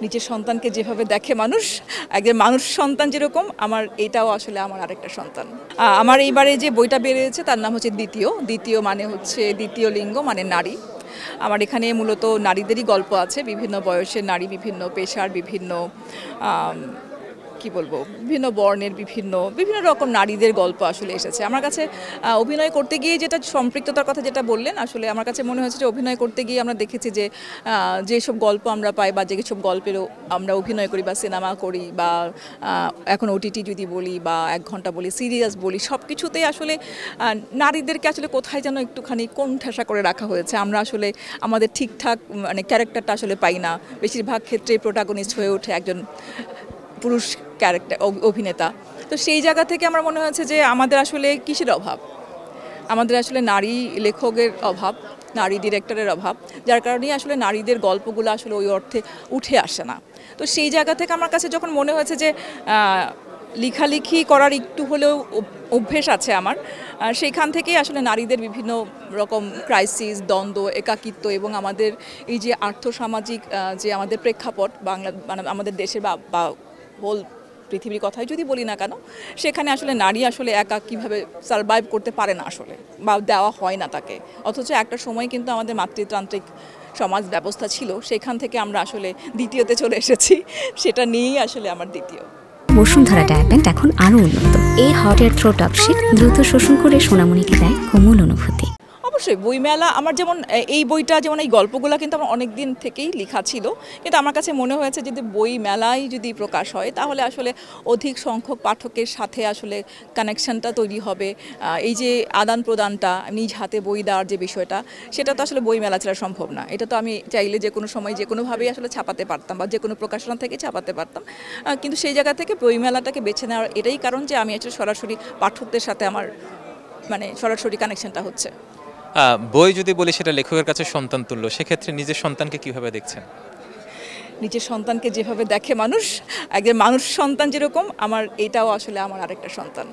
নিজের সন্তানকে যেভাবে দেখে মানুষ, একজন মানুষ সন্তান যেরকম আমার এটাও আসলে আমার আরেকটা সন্তান। আমার এইবারে যে বইটা বেরিয়েছে তার নাম হচ্ছে দ্বিতীয়। দ্বিতীয় মানে হচ্ছে দ্বিতীয় লিঙ্গ মানে নারী। আমার এখানে মূলত নারীদেরই গল্প আছে, বিভিন্ন বয়সের নারী, বিভিন্ন পেশার, বিভিন্ন কি বলবো, বিভিন্ন বর্ণের বিভিন্ন বিভিন্ন রকম নারীদের গল্প আসলে এসেছে আমার কাছে। অভিনয় করতে গিয়ে যেটা সম্পৃক্ততার কথা যেটা বললেন, আসলে আমার কাছে মনে হচ্ছে যে অভিনয় করতে গিয়ে আমরা দেখেছি যে যেসব গল্প আমরা পাই বা যেসব গল্পেরও আমরা অভিনয় করি বা সিনেমা করি বা এখন ওটিটি যদি বলি বা 1 ঘন্টা বলি, সিরিয়াস বলি, সব কিছুতেই আসলে নারীদেরকে আসলে কোথায় যেন একটুখানি কোণঠাসা করে রাখা হয়েছে। আমরা আসলে আমাদের ঠিকঠাক মানে ক্যারেক্টারটা আসলে পাই না। বেশিরভাগ ক্ষেত্রে প্রোটাগনিস্ট হয়ে ওঠে একজন পুরুষ ক্যারেক্টার অভিনেতা। তো সেই জায়গা থেকে আমার মনে হয়েছে যে আমাদের আসলে কিসের অভাব, আমাদের আসলে নারী লেখকের অভাব, নারী ডিরেক্টরের অভাব, যার কারণেই আসলে নারীদের গল্পগুলো আসলে ওই অর্থে উঠে আসে না। তো সেই জায়গা থেকে আমার কাছে যখন মনে হয়েছে যে লেখালেখি করার একটু হলেও অভ্যেস আছে আমার, সেইখান থেকেই আসলে নারীদের বিভিন্ন রকম ক্রাইসিস, দ্বন্দ্ব, একাকিত্ব এবং আমাদের এই যে আর্থসামাজিক যে আমাদের প্রেক্ষাপট বাংলা মানে আমাদের দেশের বা হোল পৃথিবীর কথাই যদি বলি না কেন, সেখানে আসলে নারী আসলে একা কীভাবে সারভাইভ করতে পারে না আসলে, বা দেওয়া হয় না তাকে। অথচ একটা সময় কিন্তু আমাদের মাতৃতান্ত্রিক সমাজ ব্যবস্থা ছিল, সেখান থেকে আমরা আসলে দ্বিতীয়তে চলে এসেছি। সেটা নিয়েই আসলে আমার দ্বিতীয়। বসুন্ধরা ডায়াপেন্ট এখন আরও উন্নত। এই hot air through top sheet দ্রুত শোষণ করে সোনামণিকে দেয় কোমল অনুভূতি। অবশ্যই বইমেলা আমার যেমন এই বইটা যেমন এই গল্পগুলো কিন্তু আমার অনেক দিন থেকেই লেখা ছিল, কিন্তু আমার কাছে মনে হয়েছে যদি বই মেলায় যদি প্রকাশ হয় তাহলে আসলে অধিক সংখ্যক পাঠকের সাথে আসলে কানেকশনটা তৈরি হবে। এই যে আদান প্রদানটা, নিজ হাতে বই দেওয়ার যে বিষয়টা, সেটা তো আসলে বই মেলা ছাড়া সম্ভব না। এটা তো আমি চাইলে যে কোনো সময় যে কোনোভাবেই আসলে ছাপাতে পারতাম বা যে কোনো প্রকাশনা থেকে ছাপাতে পারতাম, কিন্তু সেই জায়গা থেকে বই মেলাটাকে বেছে নেওয়ার এটাই কারণ যে আমি আসলে সরাসরি পাঠকদের সাথে আমার মানে সরাসরি কানেকশনটা হচ্ছে। বই যদি বলি সেটা লেখকের কাছে সন্তান তুল্য, সেক্ষেত্রে নিজের সন্তানকে কিভাবে দেখছেন? নিজের সন্তানকে যেভাবে দেখে মানুষ, একজন মানুষ সন্তান যেরকম আমার এটাও আসলে আমার আরেকটা সন্তান।